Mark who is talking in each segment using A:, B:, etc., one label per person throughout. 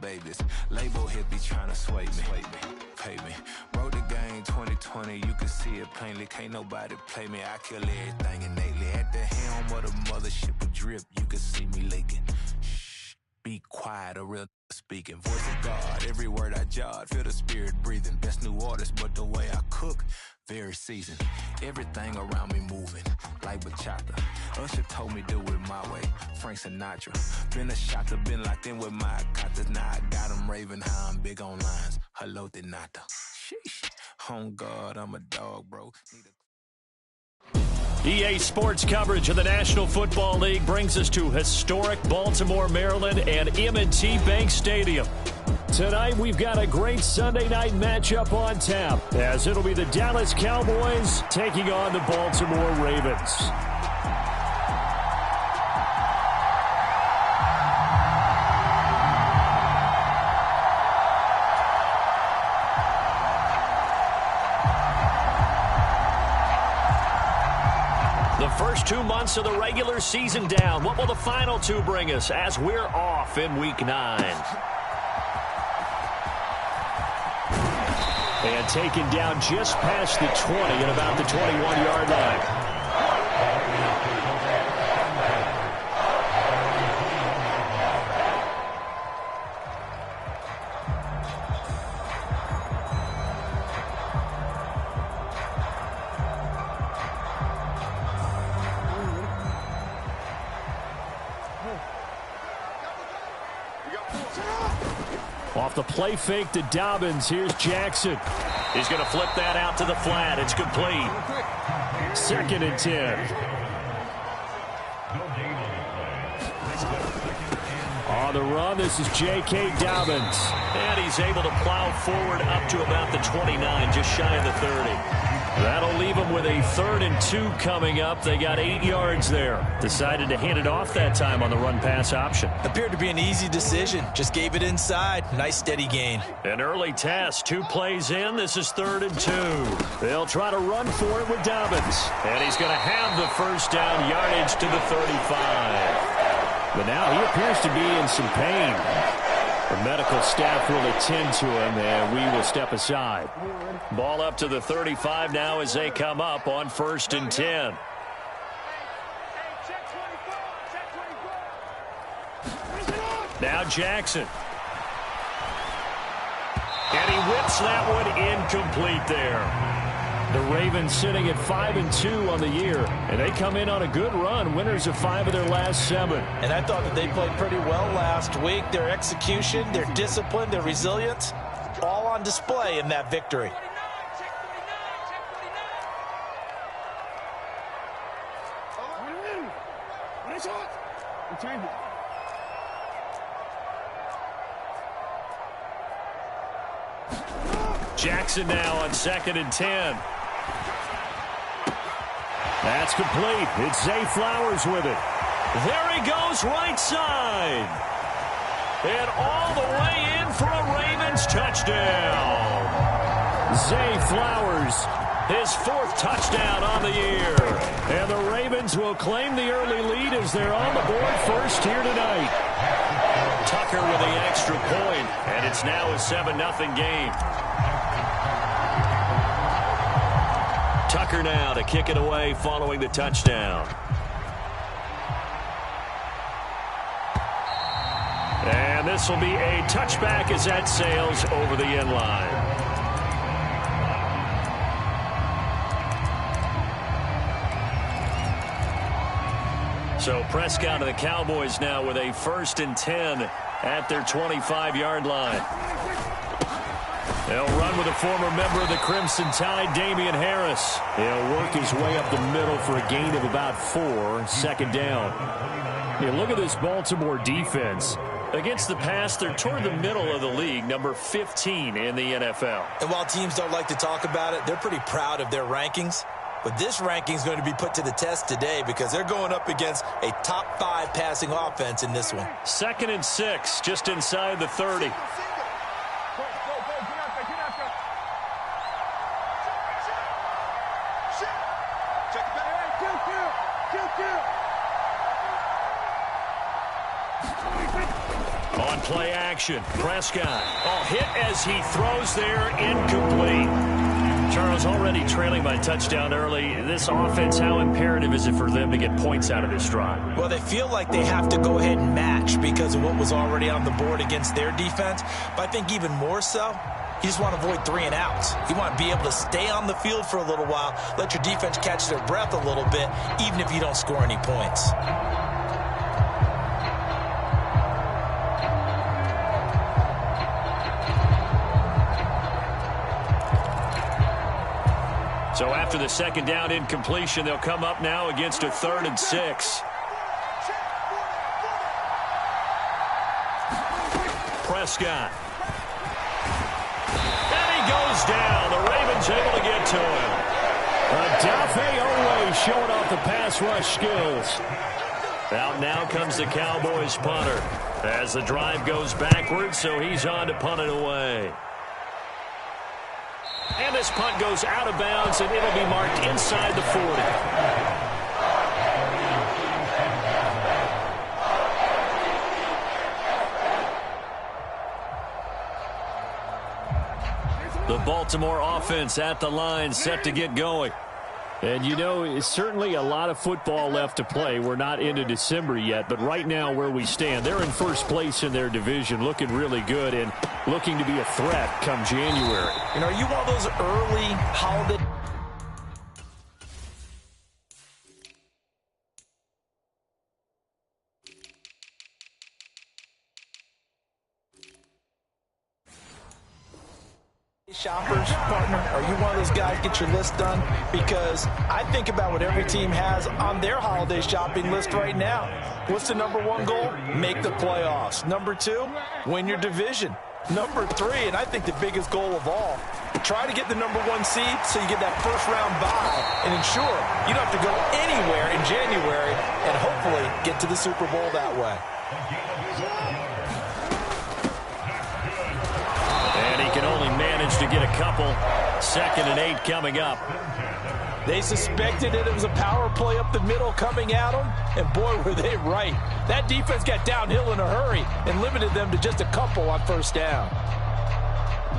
A: babies. Label hit be trying to sway me. Pay me. Wrote the game 2020, you can see it plainly. Can't nobody play me. I kill everything innately. At the helm of the mothership of drip, you can see me leaking. Shh, be quiet, a real speaking. Voice of God, every word I jot. Feel the spirit breathing. Best new artist, but the way I cook, very seasoned. Everything around me moving, like bachata. Usher told me do it my way. Frank Sinatra. Been a shotter, been locked in with my katas. Now I got them raving how I'm big on lines. Hello, de nata. Sheesh. On God, I'm a dog, bro.
B: EA Sports coverage of the National Football League brings us to historic Baltimore, Maryland, and M&T Bank Stadium. Tonight, we've got a great Sunday night matchup on tap, as it'll be the Dallas Cowboys taking on the Baltimore Ravens. The first 2 months of the regular season down. What will the final two bring us as we're off in Week 9? And taken down just past the 20 at about the 21-yard line. Off the play fake to Dobbins. Here's Jackson. He's going to flip that out to the flat. It's complete. 2nd and 10. On the run, this is J.K. Dobbins. And he's able to plow forward up to about the 29, just shy of the 30. That'll leave them with a 3rd and 2 coming up. They got 8 yards there. Decided to hand it off that time on the run-pass option.
C: Appeared to be an easy decision. Just gave it inside. Nice steady gain.
B: An early test. 2 plays in. This is 3rd and 2. They'll try to run for it with Dobbins. And he's going to have the first down yardage to the 35. But now he appears to be in some pain. The medical staff will attend to him, and we will step aside. Ball up to the 35 now as they come up on 1st and 10. Now Jackson. And he whips that one incomplete there. The Ravens sitting at 5-2 on the year, and they come in on a good run, winners of 5 of their last 7.
C: And I thought that they played pretty well last week. Their execution, their discipline, their resilience, all on display in that victory.
B: Jackson now on 2nd and 10. That's complete. It's Zay Flowers with it. There he goes, right side. And all the way in for a Ravens touchdown. Zay Flowers, his 4th touchdown on the year. And the Ravens will claim the early lead as they're on the board first here tonight. Tucker with the extra point, and it's now a 7-0 game. Tucker now to kick it away following the touchdown. And this will be a touchback as that sails over the end line. So Prescott and the Cowboys now with a 1st and 10 at their 25-yard line. They'll run with a former member of the Crimson Tide, Damian Harris. He'll work his way up the middle for a gain of about 4, 2nd down. Yeah, look at this Baltimore defense. Against the pass, they're toward the middle of the league, number 15 in the NFL.
C: And while teams don't like to talk about it, they're pretty proud of their rankings. But this ranking is going to be put to the test today because they're going up against a top 5 passing offense in this one.
B: 2nd and 6, just inside the 30. On play action. Prescott. Oh, hit as he throws there, incomplete. Charles, already trailing by touchdown early. This offense, how imperative is it for them to get points out of this drive?
C: Well, they feel like they have to go ahead and match because of what was already on the board against their defense. But I think even more so, you just want to avoid 3 and outs. You want to be able to stay on the field for a little while, let your defense catch their breath a little bit, even if you don't score any points.
B: So after the second down incompletion, they'll come up now against a 3rd and 6. Prescott. And he goes down. The Ravens able to get to him.
D: Odafe Oweh showing off the pass rush skills.
B: Out now comes the Cowboys punter as the drive goes backwards, so he's on to punt it away. And this punt goes out of bounds, and it'll be marked inside the 40. The Baltimore offense at the line, set to get going.
D: And, you know, it's certainly a lot of football left to play. We're not into December yet, but right now where we stand, they're in first place in their division, looking really good and looking to be a threat come January.
C: You know, are you one of those early holiday... shoppers, partner? Are you one of those guys get your list done? Because I think about what every team has on their holiday shopping list right now. What's the number 1 goal? Make the playoffs. Number 2, win your division. Number 3, and I think the biggest goal of all, try to get the number 1 seed so you get that first-round bye and ensure you don't have to go anywhere in January and hopefully get to the Super Bowl that way.
B: Can only manage to get a couple. 2nd and 8 coming up.
C: They suspected it was a power play up the middle coming at them, and boy, were they right. That defense got downhill in a hurry and limited them to just a couple on first down.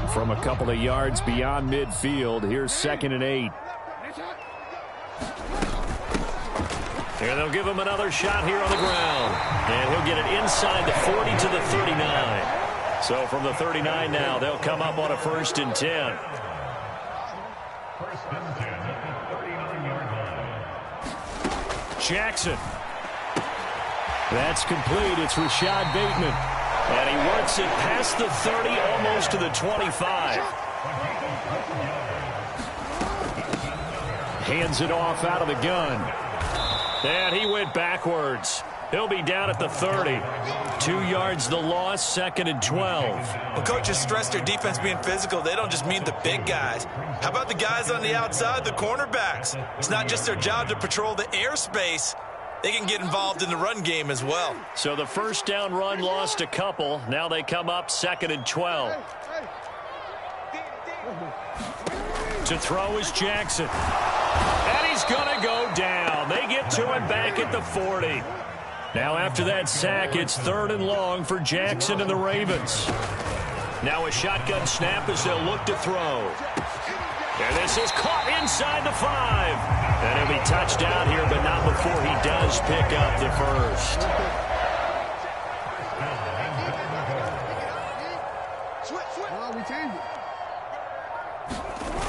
D: From a couple of yards beyond midfield, here's 2nd and 8.
B: And they'll give him another shot here on the ground. And he'll get it inside the 40 to the 39. So from the 39 now, they'll come up on a 1st and 10. Jackson.
D: That's complete. It's Rashad Bateman.
B: And he works it past the 30, almost to the 25.
D: Hands it off out of the gun.
B: And he went backwards. He'll be down at the 30. 2 yards the loss, 2nd and 12.
C: Well, coaches stress their defense being physical. They don't just mean the big guys. How about the guys on the outside, the cornerbacks? It's not just their job to patrol the airspace. They can get involved in the run game as well.
B: So the first down run lost a couple. Now they come up 2nd and 12. To throw is Jackson. And he's going to go down. They get to him back at the 40. Now after that sack, it's 3rd and long for Jackson and the Ravens. Now a shotgun snap as they'll look to throw. And this is caught inside the 5. And he'll be touched down here, but not before he does pick up the first.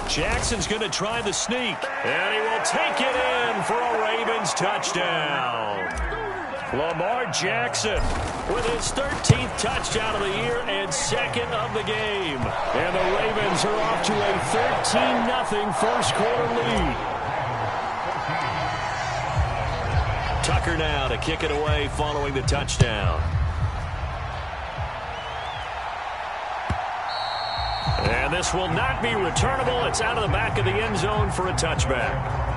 B: Jackson's going to try the sneak. And he will take it in for a Ravens touchdown. Lamar Jackson with his 13th touchdown of the year and 2nd of the game.
D: And the Ravens are off to a 13-0 first quarter lead.
B: Tucker now to kick it away following the touchdown. And this will not be returnable. It's out of the back of the end zone for a touchback.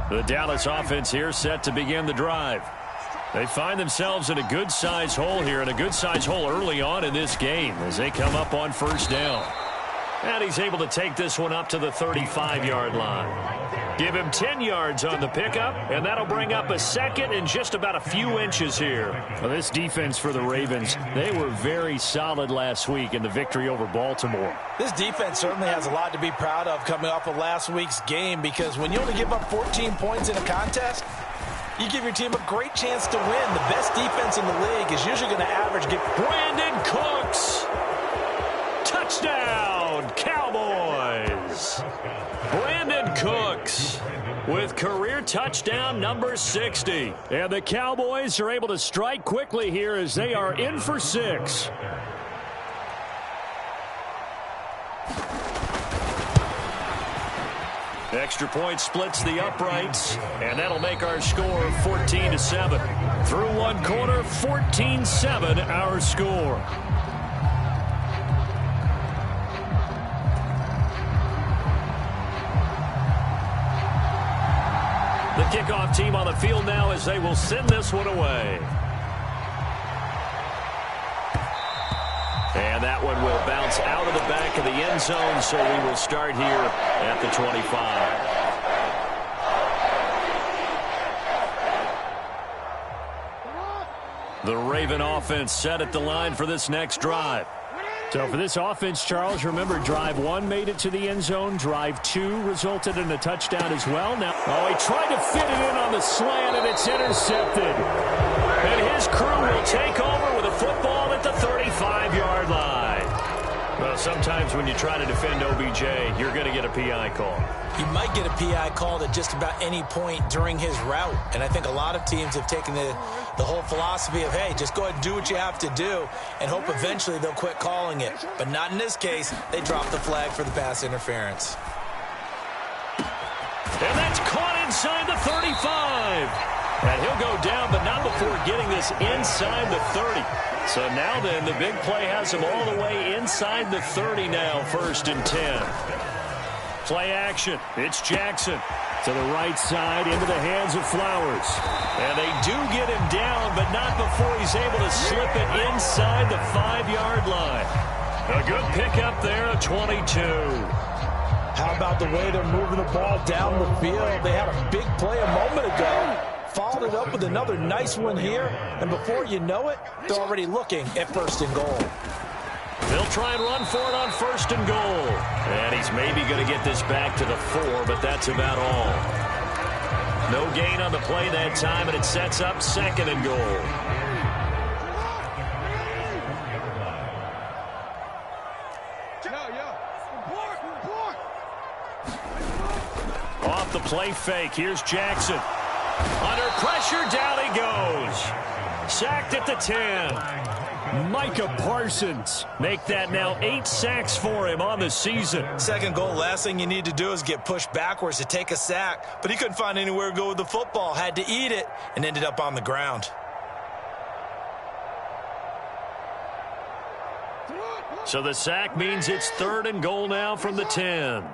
B: The Dallas offense here set to begin the drive.
D: They find themselves in a good-sized hole here, and a good-sized hole early on in this game as they come up on first down. And he's able to take this one up to the 35-yard line. Give him 10 yards on the pickup, and that'll bring up a second and just about a few inches here. Well, this defense for the Ravens, they were very solid last week in the victory over Baltimore.
C: This defense certainly has a lot to be proud of coming off of last week's game, because when you only give up 14 points in a contest, you give your team a great chance to win. The best defense in the league is usually going to average.
D: Brandon Cooks! Touchdown, Cowboys! Brandon Cooks with career touchdown number 60. And the Cowboys are able to strike quickly here as they are in for 6. Extra point splits the uprights, and that'll make our score 14-7. Through one quarter, 14-7 our score. The kickoff team on the field now as they will send this one away. And that one will bounce out of the back of the end zone, so we will start here at the 25. The Raven offense set at the line for this next drive. So for this offense, Charles, remember drive 1 made it to the end zone. Drive 2 resulted in a touchdown as well. Now, he tried to fit it in on the slant, and it's intercepted. And his crew will take over with a football at the 35-yard line. Well, sometimes when you try to defend OBJ, you're going to get a PI call.
C: You might get a PI called at just about any point during his route. And I think a lot of teams have taken the whole philosophy of, hey, just go ahead and do what you have to do and hope eventually they'll quit calling it. But not in this case. They dropped the flag for the pass interference.
D: And that's caught inside the 35. And he'll go down, but not before getting this inside the 30. So now then, the big play has him all the way inside the 30 now, 1st and 10. Play action. It's Jackson to the right side into the hands of Flowers. And they do get him down, but not before he's able to slip it inside the 5-yard line. A good pickup there, a 22.
C: How about the way they're moving the ball down the field? They had a big play a moment ago. Followed it up with another nice one here. And before you know it, they're already looking at 1st and goal.
D: They'll try and run for it on 1st and goal. And he's maybe going to get this back to the 4, but that's about all. No gain on the play that time, and it sets up 2nd and goal. Off the play fake, here's Jackson. Under pressure, down he goes. Sacked at the 10. Micah Parsons make that now 8 sacks for him on the season.
C: 2nd goal, last thing you need to do is get pushed backwards to take a sack. But he couldn't find anywhere to go with the football. Had to eat it and ended up on the ground.
D: So the sack means it's 3rd and goal now from the 10.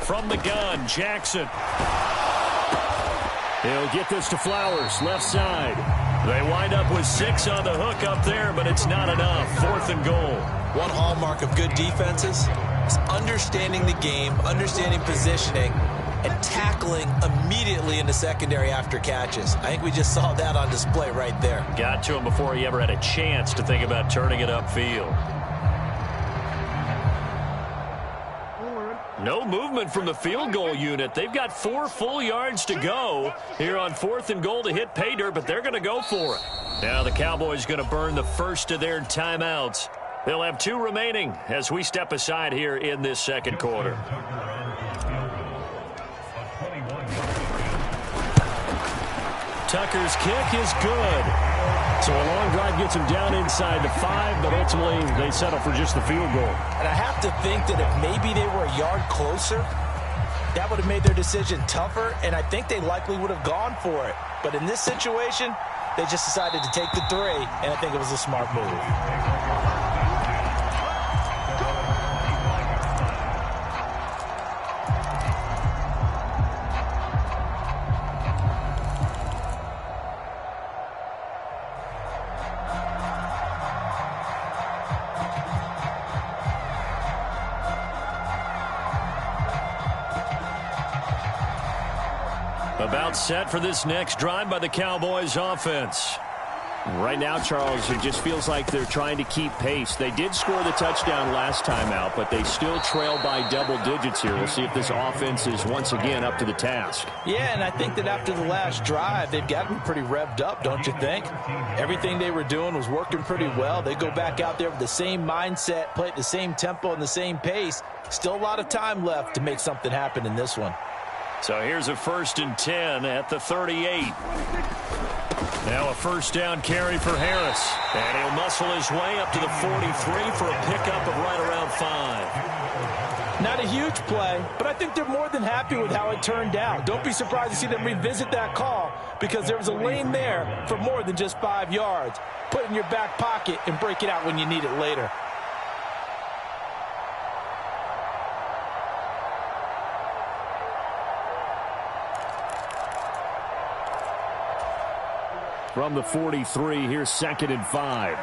D: From the gun, Jackson. He'll get this to Flowers, left side. They wind up with 6 on the hook up there, but it's not enough. 4th and goal.
C: One hallmark of good defenses is understanding the game, understanding positioning, and tackling immediately in the secondary after catches. I think we just saw that on display right there.
D: Got to him before he ever had a chance to think about turning it upfield. No movement from the field goal unit. They've got 4 full yards to go here on 4th and goal to hit pay dirt, but they're going to go for it. Now the Cowboys going to burn the first of their timeouts. They'll have 2 remaining as we step aside here in this 2nd quarter. Tucker's kick is good. So a long drive gets them down inside the 5, but ultimately they settle for just the field goal.
C: And I have to think that if maybe they were a yard closer, that would have made their decision tougher, and I think they likely would have gone for it. But in this situation, they just decided to take the 3, and I think it was a smart move.
D: About set for this next drive by the Cowboys offense. Right now, Charles, it just feels like they're trying to keep pace. They did score the touchdown last time out, but they still trail by double digits here. We'll see if this offense is once again up to the task.
C: Yeah, and I think that after the last drive, they've got to be pretty revved up, don't you think? Everything they were doing was working pretty well. They go back out there with the same mindset, play at the same tempo and the same pace. Still a lot of time left to make something happen in this one.
D: So here's a 1st and 10 at the 38. Now a first down carry for Harris. And he'll muscle his way up to the 43 for a pickup of right around 5.
C: Not a huge play, but I think they're more than happy with how it turned out. Don't be surprised to see them revisit that call because there was a lane there for more than just 5 yards. Put it in your back pocket and break it out when you need it later.
D: From the 43, here's 2nd and 5.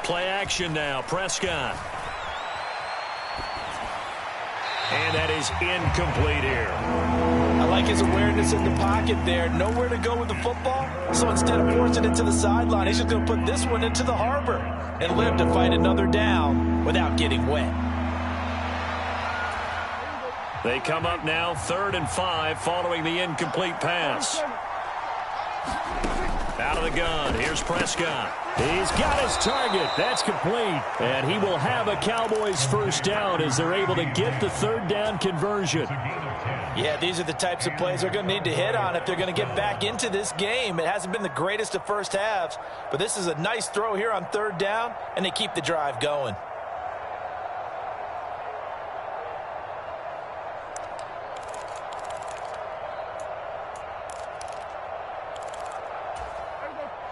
D: Play action now, Prescott. And that is incomplete here.
C: I like his awareness in the pocket there. Nowhere to go with the football. So instead of forcing it to the sideline, he's just going to put this one into the harbor and live to fight another down without getting wet.
D: They come up now 3rd and 5 following the incomplete pass. Out of the gun, here's Prescott. He's got his target. That's complete. And he will have a Cowboys first down as they're able to get the 3rd down conversion.
C: Yeah, these are the types of plays they're going to need to hit on if they're going to get back into this game. It hasn't been the greatest of first halves, but this is a nice throw here on 3rd down, and they keep the drive going.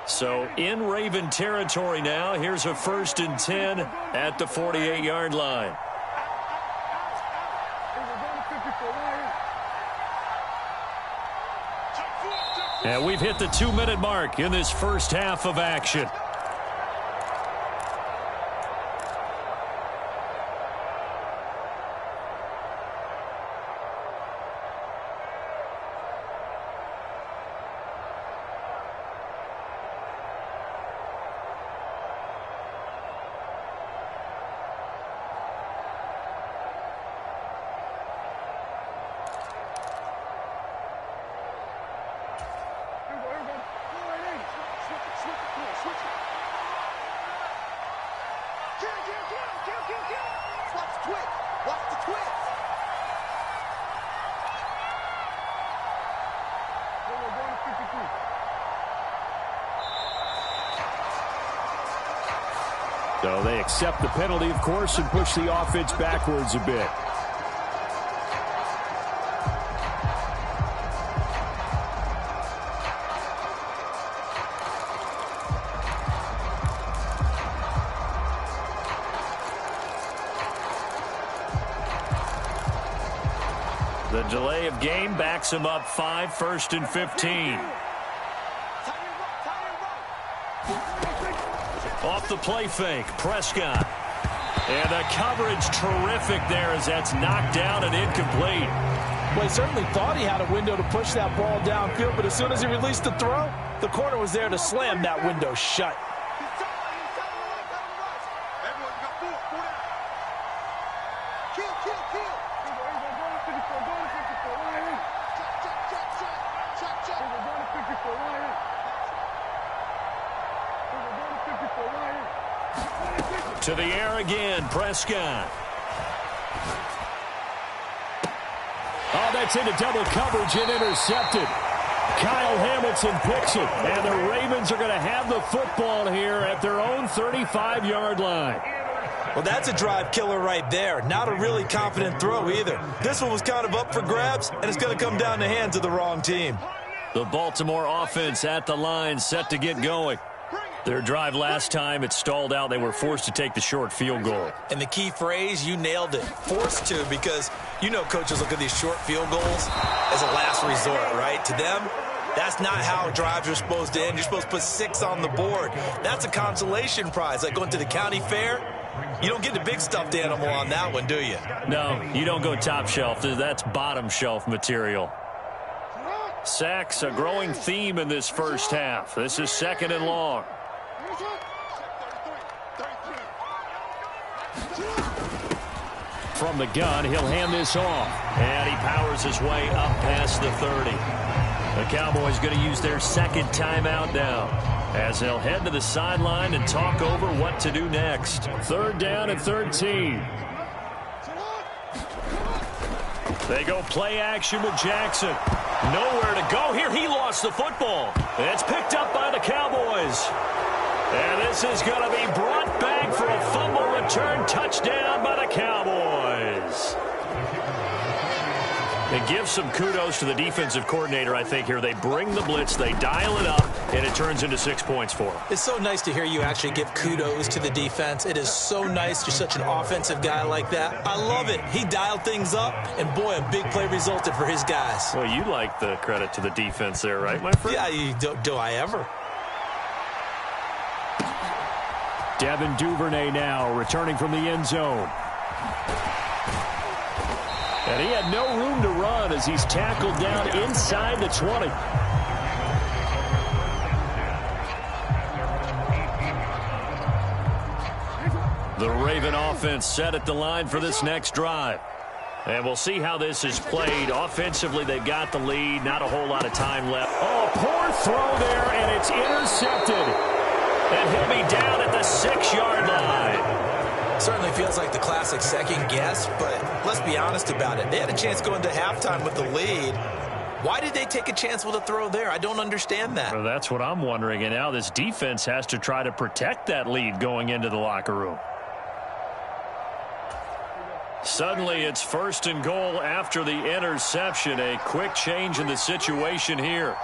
D: So in Raven territory now. Here's a 1st and 10 at the 48-yard line. And we've hit the 2-minute mark in this first half of action. So they accept the penalty, of course, and push the offense backwards a bit. The delay of game backs him up 5, 1st and 15. Off the play fake, Prescott. And the coverage terrific there as that's knocked down and incomplete.
C: Well, he certainly thought he had a window to push that ball downfield, but as soon as he released the throw, the corner was there to slam that window shut.
D: To the air again, Prescott. Oh, that's into double coverage and intercepted. Kyle Hamilton picks it, and the Ravens are going to have the football here at their own 35-yard line.
C: Well, that's a drive killer right there. Not a really confident throw either. This one was kind of up for grabs, and it's going to come down the hands of the wrong team.
D: The Baltimore offense at the line, set to get going. Their drive last time, it stalled out. They were forced to take the short field goal.
C: And the key phrase, you nailed it. Forced to, because you know coaches look at these short field goals as a last resort, right? To them, that's not how drives are supposed to end. You're supposed to put 6 on the board. That's a consolation prize, like going to the county fair. You don't get the big stuffed animal on that one, do you?
D: No, you don't go top shelf. That's bottom shelf material. Sacks, a growing theme in this first half. This is 2nd and long. From the gun, he'll hand this off. And he powers his way up past the 30. The Cowboys going to use their second timeout now, as they'll head to the sideline and talk over what to do next. 3rd down and 13. They go play action with Jackson. Nowhere to go here. He lost the football. It's picked up by the Cowboys. And this is going to be brought back for a fumble return touchdown by the Cowboys. It gives some kudos to the defensive coordinator, I think, here. They bring the blitz, they dial it up, and it turns into 6 points for them.
C: It's so nice to hear you actually give kudos to the defense. It is so nice. You're such an offensive guy like that. I love it. He dialed things up, and boy, a big play resulted for his guys.
D: Well, you like the credit to the defense there, right, my friend?
C: Yeah, do I ever?
D: Devin Duvernay now returning from the end zone. And he had no room to run as he's tackled down inside the 20. The Raven offense set at the line for this next drive. And we'll see how this is played. Offensively, they've got the lead. Not a whole lot of time left. Oh, poor throw there, and it's intercepted. And he'll be down at the 6-yard line.
C: Certainly feels like the classic second guess, but let's be honest about it. They had a chance going to halftime with the lead. Why did they take a chance with a throw there? I don't understand that.
D: Well, that's what I'm wondering. And now this defense has to try to protect that lead going into the locker room. Suddenly, it's 1st and goal after the interception. A quick change in the situation here.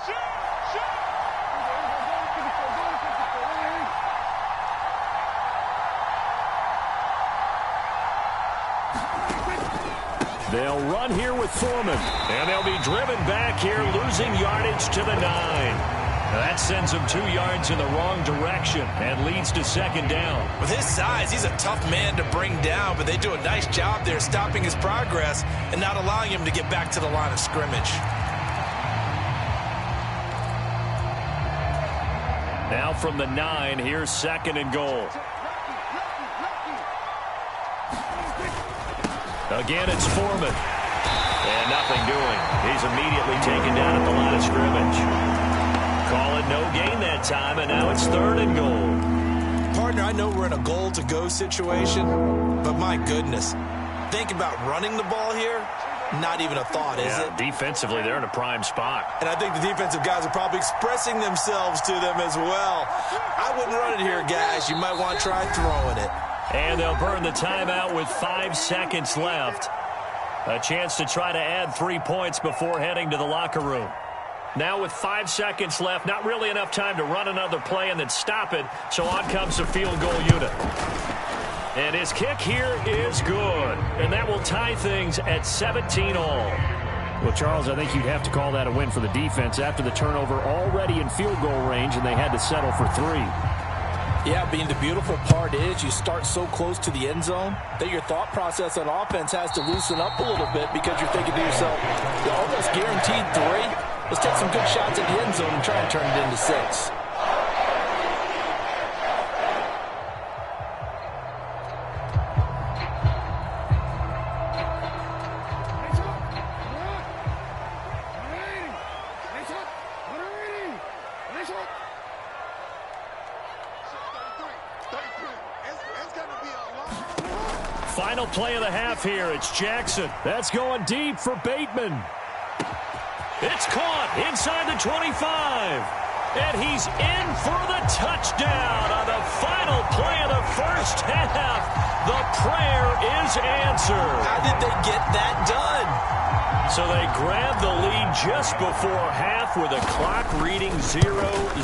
D: They'll run here with Foreman. And they'll be driven back here, losing yardage to the 9. That sends him 2 yards in the wrong direction and leads to 2nd down.
C: With his size, he's a tough man to bring down, but they do a nice job there stopping his progress and not allowing him to get back to the line of scrimmage.
D: Now from the 9, here's 2nd and goal. Again, it's Foreman. And nothing doing. He's immediately taken down at the line of scrimmage. Call it no gain that time, and now it's 3rd and goal.
C: Partner, I know we're in a goal-to-go situation, but my goodness. Think about running the ball here. Not even a thought, is it?
D: Defensively, they're in a prime spot.
C: And I think the defensive guys are probably expressing themselves to them as well. I wouldn't run it here, guys. You might want to try throwing it.
D: And they'll burn the timeout with 5 seconds left. A chance to try to add 3 points before heading to the locker room. Now with 5 seconds left, not really enough time to run another play and then stop it, so on comes the field goal unit. And his kick here is good, and that will tie things at 17 all. Well, Charles, I think you'd have to call that a win for the defense after the turnover already in field goal range, and they had to settle for 3.
C: Yeah, being the beautiful part is you start so close to the end zone that your thought process on offense has to loosen up a little bit because you're thinking to yourself, you're almost guaranteed 3. Let's take some good shots at the end zone and try and turn it into 6.
D: Final play of the half here. It's Jackson. That's going deep for Bateman. It's caught inside the 25. And he's in for the touchdown on the final play of the first half. The prayer is answered.
C: How did they get that done?
D: So they grab the lead just before half with a clock reading 0-0-0.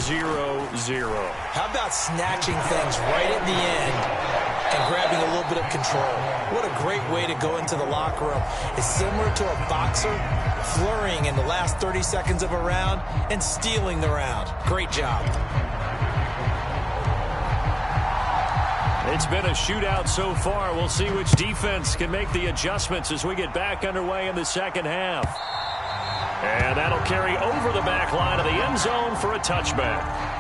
C: How about snatching things right at the end and grabbing a little bit of control? What a great way to go into the locker room. It's similar to a boxer flurrying in the last 30 seconds of a round and stealing the round. Great job.
D: It's been a shootout so far. We'll see which defense can make the adjustments as we get back underway in the second half. And that'll carry over the back line of the end zone for a touchback.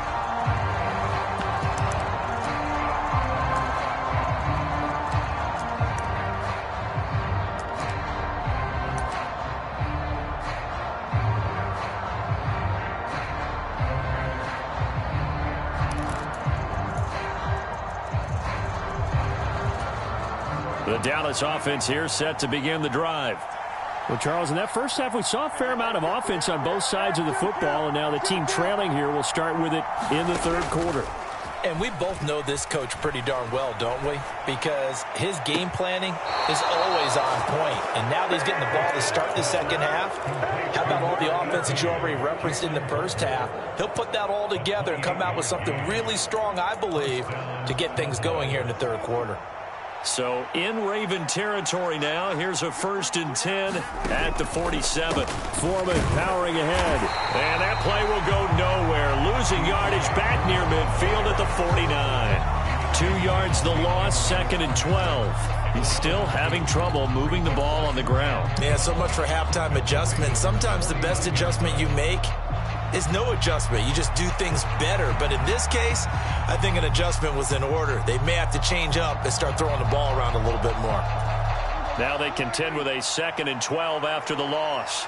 D: The Dallas offense here set to begin the drive. Well, Charles, in that first half, we saw a fair amount of offense on both sides of the football, and now the team trailing here will start with it in the third quarter.
C: And we both know this coach pretty darn well, don't we? Because his game planning is always on point. And now that he's getting the ball to start the second half, how about all the offense that you already referenced in the first half? He'll put that all together and come out with something really strong, I believe, to get things going here in the third quarter.
D: So in Raven territory now. Here's a 1st and 10 at the 47. Foreman powering ahead. And that play will go nowhere. Losing yardage back near midfield at the 49. 2 yards the loss, 2nd and 12. He's still having trouble moving the ball on the ground.
C: Yeah, so much for halftime adjustment. Sometimes the best adjustment you make is no adjustment. You just do things better. But in this case, I think an adjustment was in order. They may have to change up and start throwing the ball around a little bit more.
D: Now they contend with a 2nd and 12 after the loss.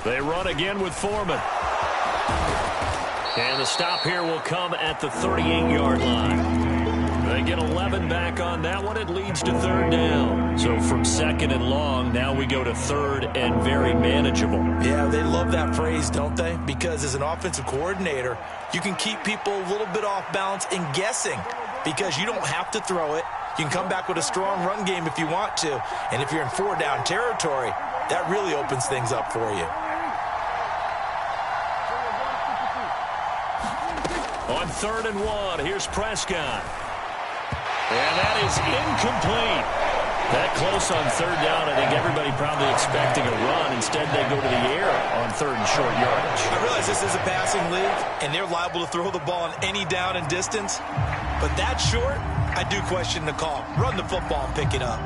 D: They run again with Foreman. And the stop here will come at the 38-yard line. They get 11 back on that one. It leads to 3rd down. So from 2nd and long, now we go to 3rd and very manageable.
C: Yeah, they love that phrase, don't they? Because as an offensive coordinator, you can keep people a little bit off balance and guessing because you don't have to throw it. You can come back with a strong run game if you want to. And if you're in 4-down territory, that really opens things up for you.
D: On 3rd and 1, here's Prescott. And that is incomplete. That close on 3rd down, I think everybody probably expecting a run. Instead, they go to the air on 3rd and short yardage.
C: I realize this is a passing league, and they're liable to throw the ball on any down and distance. But that short, I do question the call. Run the football and pick it up.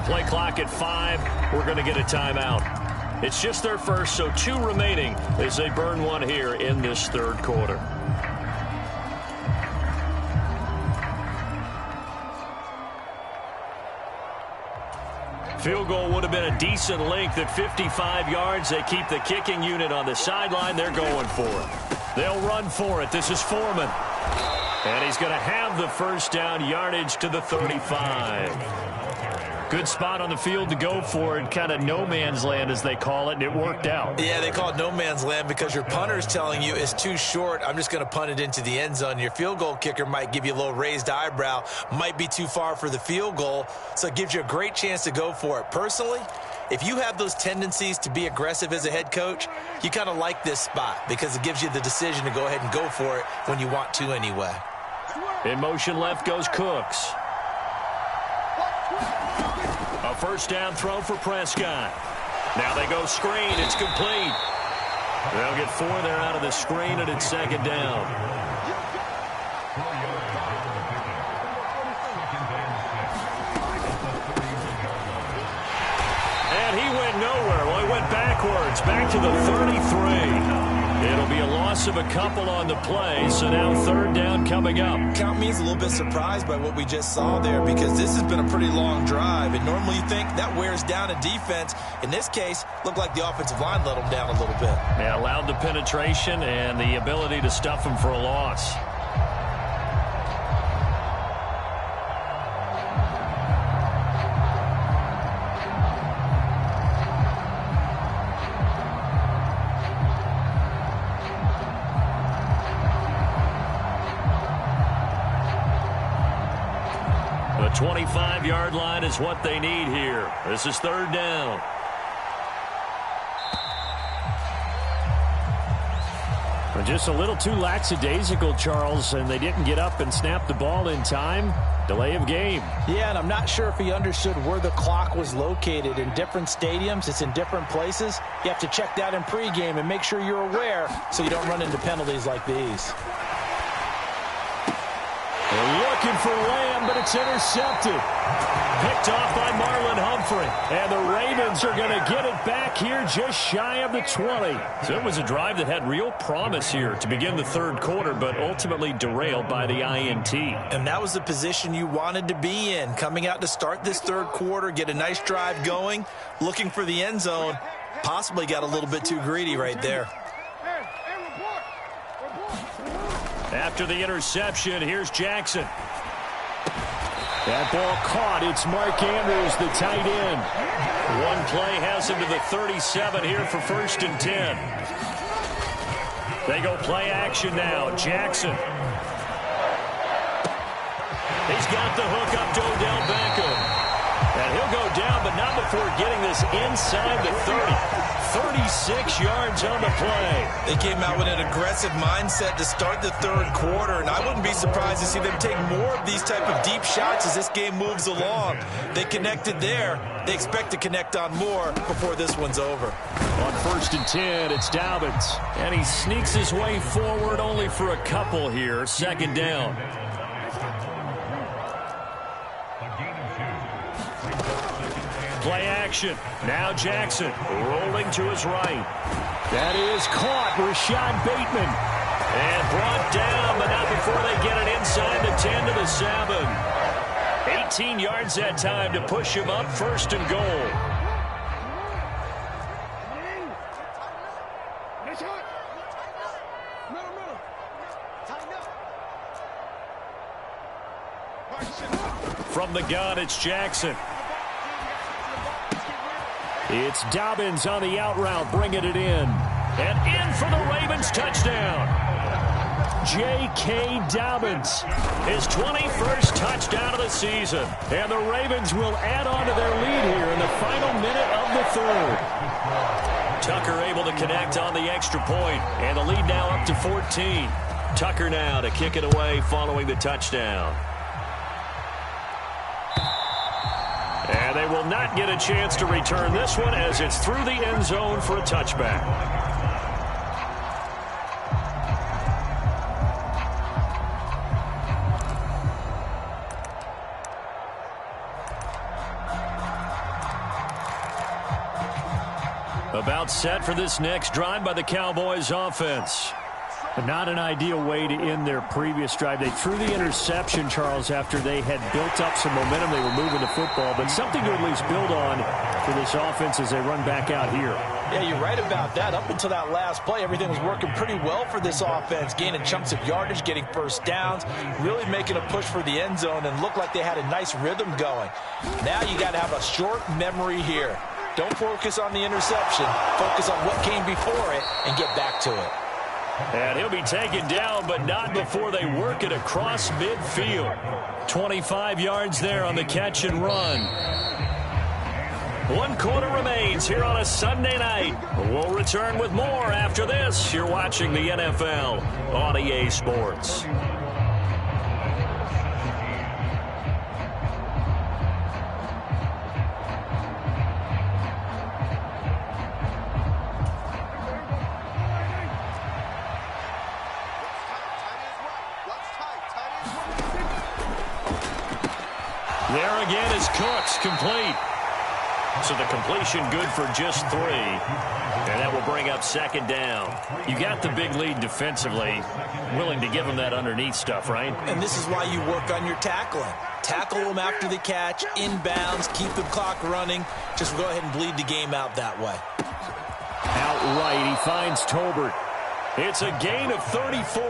D: Play clock at 5. We're going to get a timeout. It's just their first, so 2 remaining as they burn one here in this third quarter. Field goal would have been a decent length at 55 yards. They keep the kicking unit on the sideline. They're going for it. They'll run for it. This is Foreman. And he's going to have the first down, yardage to the 35. Good spot on the field to go for it, kind of no man's land as they call it, and it worked out.
C: Yeah, they call it no man's land because your punter's telling you it's too short. I'm just going to punt it into the end zone. Your field goal kicker might give you a little raised eyebrow, might be too far for the field goal, so it gives you a great chance to go for it. Personally, if you have those tendencies to be aggressive as a head coach, you kind of like this spot because it gives you the decision to go ahead and go for it when you want to anyway.
D: In motion left goes Cooks. A first down throw for Prescott. Now they go screen. It's complete. They'll get 4 there out of the screen, and it's second down. And he went nowhere. Well, he went backwards, back to the 33. It'll be a loss of a couple on the play, so now third down coming up.
C: Count me as a little bit surprised by what we just saw there, because this has been a pretty long drive, and normally you think that wears down a defense. In this case, looked like the offensive line let them down a little bit.
D: Yeah, allowed the penetration and the ability to stuff them for a loss. The 25-yard line is what they need here. This is third down.
B: Just a little too lackadaisical, Charles, and they didn't get up and snap the ball in time. Delay of game.
C: Yeah, and I'm not sure if he understood where the clock was located. In different stadiums, it's in different places. You have to check that in pregame and make sure you're aware so you don't run into penalties like these.
B: They're looking for Lamb, but it's intercepted. Picked off by Marlon Humphrey. And the Ravens are going to get it back here just shy of the 20.
D: So it was a drive that had real promise here to begin the third quarter, but ultimately derailed by the INT.
C: And that was the position you wanted to be in. Coming out to start this third quarter, get a nice drive going, looking for the end zone. Possibly got a little bit too greedy right there.
D: After the interception, here's Jackson.
B: That ball caught. It's Mark Andrews, the tight end.
D: One play has him to the 37 here for 1st and 10. They go play action now. Jackson. He's got the hook up to Odell Beckham. And he'll go down, but not before getting this inside the 30. 36 yards on the play.
C: They came out with an aggressive mindset to start the third quarter, and I wouldn't be surprised to see them take more of these type of deep shots as this game moves along. They connected there. They expect to connect on more before this one's over.
D: On 1st and 10, it's Dobbins. And he sneaks his way forward only for a couple here. Second down. Play action. Now Jackson rolling to his right.
B: That is caught. Rashad Bateman.
D: And brought down, but not before they get it inside the 10 to the 7. 18 yards that time to push him up 1st and goal. From the gun, it's Jackson.
B: It's Dobbins on the out route, bringing it in.
D: And in for the Ravens touchdown.
B: J.K. Dobbins.
D: His 21st touchdown of the season.
B: And the Ravens will add on to their lead here in the final minute of the third.
D: Tucker able to connect on the extra point. And the lead now up to 14. Tucker now to kick it away following the touchdown. And they will not get a chance to return this one as it's through the end zone for a touchback. About set for this next drive by the Cowboys offense.
B: Not an ideal way to end their previous drive. They threw the interception, Charles, after they had built up some momentum. They were moving the football, but something to at least build on for this offense as they run back out here.
C: Yeah, you're right about that. Up until that last play, everything was working pretty well for this offense, gaining chunks of yardage, getting first downs, really making a push for the end zone, and looked like they had a nice rhythm going. Now you got to have a short memory here. Don't focus on the interception. Focus on what came before it and get back to it.
D: And he'll be taken down, but not before they work it across midfield. 25 yards there on the catch and run. 1 quarter remains here on a Sunday night. We'll return with more after this. You're watching the NFL on EA Sports. There again is Cooks, complete. So the completion good for just 3. And that will bring up second down. You got the big lead defensively. Willing to give them that underneath stuff, right?
C: And this is why you work on your tackling. Tackle them after the catch, inbounds, keep the clock running. Just go ahead and bleed the game out that way.
D: Outright, he finds Tolbert. It's a gain of 34.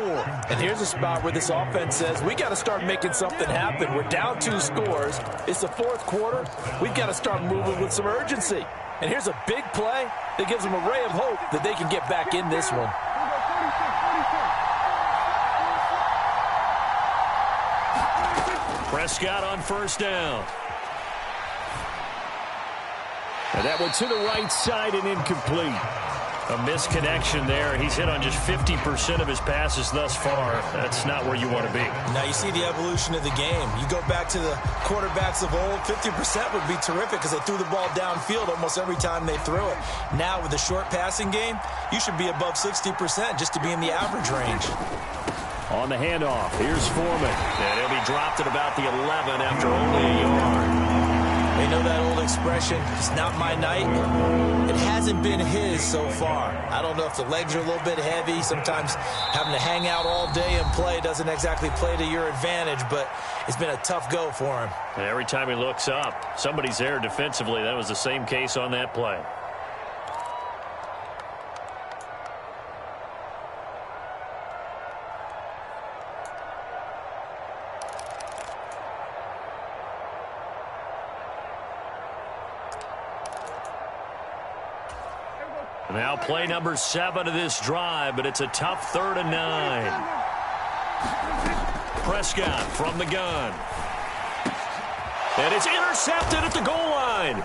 C: And here's a spot where this offense says, we got to start making something happen. We're down 2 scores. It's the 4th quarter. We've got to start moving with some urgency. And here's a big play that gives them a ray of hope that they can get back in this one.
D: Prescott on first down. And that one to the right side and incomplete. A misconnection there. He's hit on just 50% of his passes thus far. That's not where you want to be.
C: Now you see the evolution of the game. You go back to the quarterbacks of old, 50% would be terrific because they threw the ball downfield almost every time they threw it. Now with the short passing game, you should be above 60% just to be in the average range.
D: On the handoff, here's Foreman. And he'll be dropped at about the 11 after only a yard.
C: They know that old expression, it's not my night. It hasn't been his so far. I don't know if the legs are a little bit heavy. Sometimes having to hang out all day and play doesn't exactly play to your advantage, but it's been a tough go for him.
D: And every time he looks up, somebody's there defensively. That was the same case on that play. Now play number 7 of this drive, but it's a tough 3rd and 9. Prescott from the gun. And it's intercepted at the goal line.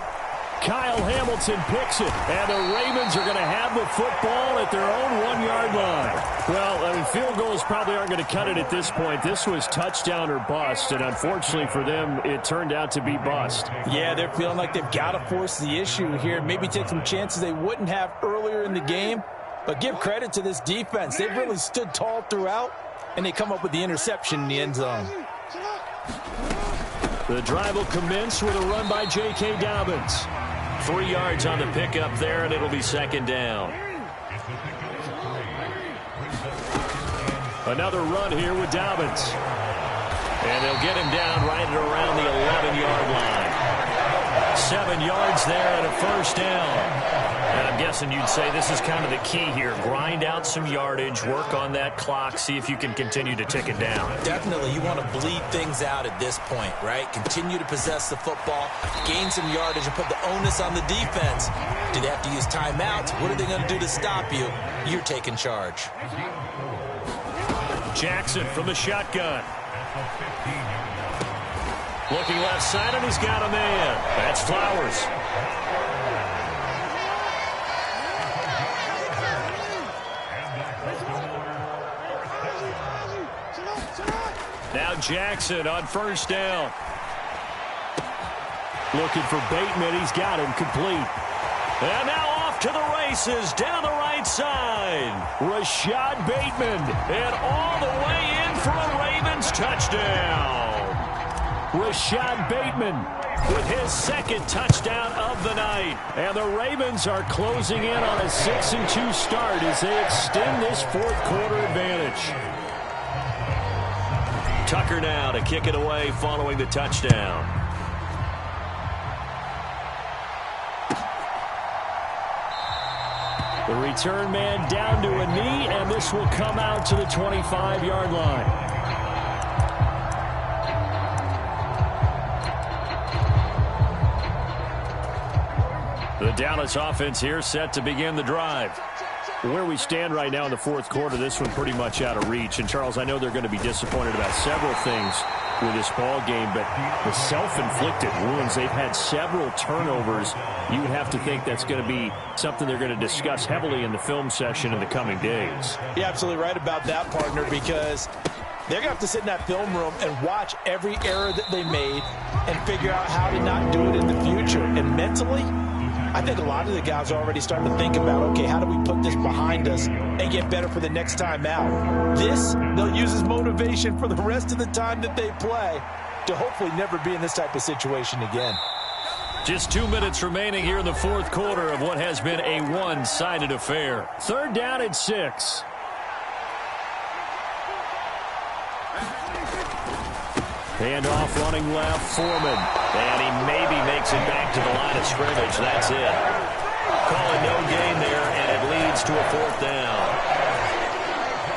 D: Kyle Hamilton picks it, and the Ravens are going to have the football at their own 1-yard line. Well, I mean, field goals probably aren't going to cut it at this point. This was touchdown or bust, and unfortunately for them, it turned out to be bust.
C: Yeah, they're feeling like they've got to force the issue here, maybe take some chances they wouldn't have earlier in the game. But give credit to this defense. They've really stood tall throughout, and they come up with the interception in the end zone.
D: The drive will commence with a run by J.K. Dobbins. 3 yards on the pickup there, and it'll be second down. Another run here with Dobbins. And they'll get him down right at around the 11-yard line. 7 yards there and a first down. And I'm guessing you'd say this is kind of the key here. Grind out some yardage, work on that clock, see if you can continue to tick it down.
C: Definitely, you want to bleed things out at this point, right? Continue to possess the football, gain some yardage, and put the onus on the defense. Do they have to use timeouts? What are they going to do to stop you? You're taking charge.
D: Jackson from the shotgun. Looking left side, and he's got a man. That's Flowers. Now Jackson on first down. Looking for Bateman. He's got him complete. And now off to the races down the right side. Rashad Bateman. And all the way in for a Ravens touchdown. Rashad Bateman with his second touchdown of the night. And the Ravens are closing in on a 6-2 start as they extend this 4th quarter advantage. Tucker now to kick it away following the touchdown. The return man down to a knee, and this will come out to the 25-yard line. The Dallas offense here set to begin the drive. Where we stand right now in the 4th quarter, this one pretty much out of reach. And, Charles, I know they're going to be disappointed about several things with this ball game, but the self-inflicted wounds, they've had several turnovers. You would have to think that's going to be something they're going to discuss heavily in the film session in the coming days.
C: You're absolutely right about that, partner, because they're going to have to sit in that film room and watch every error that they made and figure out how to not do it in the future. And mentally, I think a lot of the guys are already starting to think about, okay, how do we put this behind us and get better for the next time out? This, they'll use as motivation for the rest of the time that they play. to hopefully never be in this type of situation again.
D: Just 2 minutes remaining here in the fourth quarter of what has been a one-sided affair. Third down and 6. Handoff running left, Foreman. And he maybe makes it back to the line of scrimmage. That's it. Calling no gain there, and it leads to a fourth down.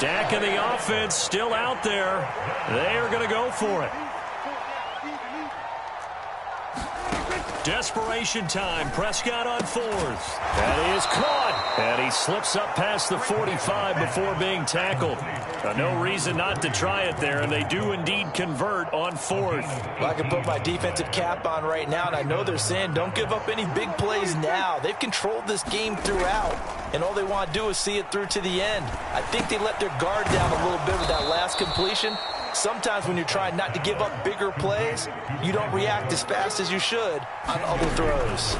D: Dak and the offense still out there. They are going to go for it. Desperation time. Prescott on fourth. That is caught. And he slips up past the 45 before being tackled. No reason not to try it there, and they do indeed convert on fourth.
C: Well, I can put my defensive cap on right now, and I know they're saying don't give up any big plays now. They've controlled this game throughout, and all they want to do is see it through to the end. I think they let their guard down a little bit with that last completion. Sometimes when you're trying not to give up bigger plays, you don't react as fast as you should on other throws.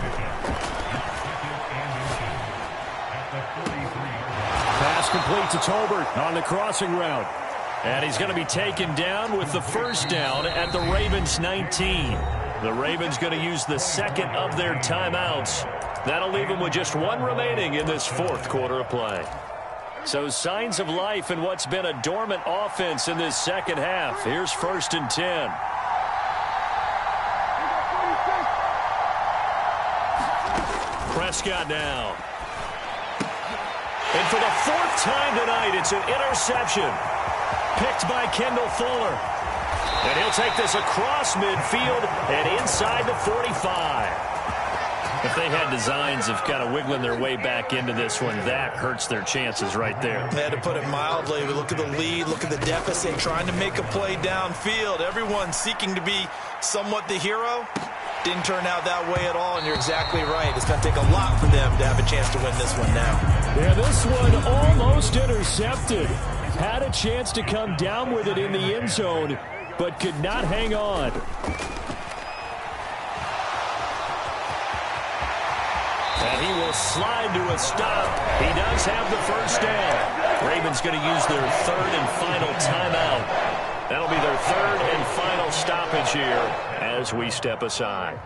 D: Pass complete to Tolbert on the crossing route. And he's going to be taken down with the first down at the Ravens 19. The Ravens going to use the second of their timeouts. That'll leave them with just one remaining in this fourth quarter of play. So signs of life in what's been a dormant offense in this second half. Here's 1st and 10. Prescott now. And for the fourth time tonight, it's an interception. Picked by Kendall Fuller. And he'll take this across midfield and inside the 45. If they had designs of kind of wiggling their way back into this one, that hurts their chances right there.
C: They had to put it mildly. Look at the lead, look at the deficit, trying to make a play downfield. Everyone seeking to be somewhat the hero. Didn't turn out that way at all, and you're exactly right. It's going to take a lot for them to have a chance to win this one now.
D: Yeah, this one almost intercepted. Had a chance to come down with it in the end zone, but could not hang on. And he will slide to a stop. He does have the first down. Ravens going to use their third and final timeout. That'll be their third and final stoppage here as we step aside.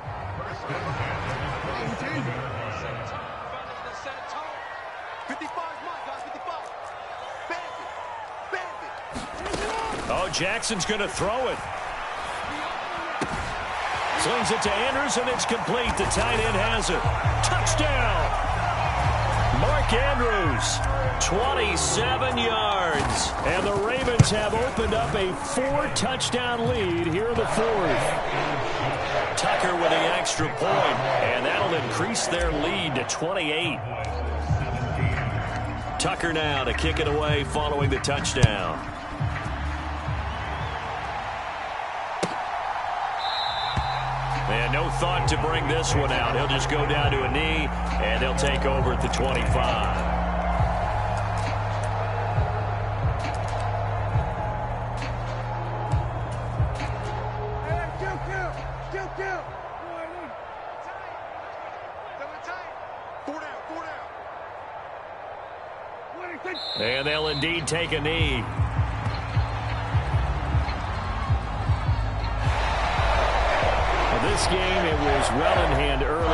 D: Oh, Jackson's going to throw it. Slings it to Andrews, and it's complete. The tight end has it. Touchdown! Mark Andrews, 27 yards. And the Ravens have opened up a 4-touchdown lead here in the fourth. Tucker with the extra point, and that'll increase their lead to 28. Tucker now to kick it away following the touchdown. And no thought to bring this one out. He'll just go down to a knee, and they'll take over at the 25. And they'll indeed take a knee. This game, it was well in hand early.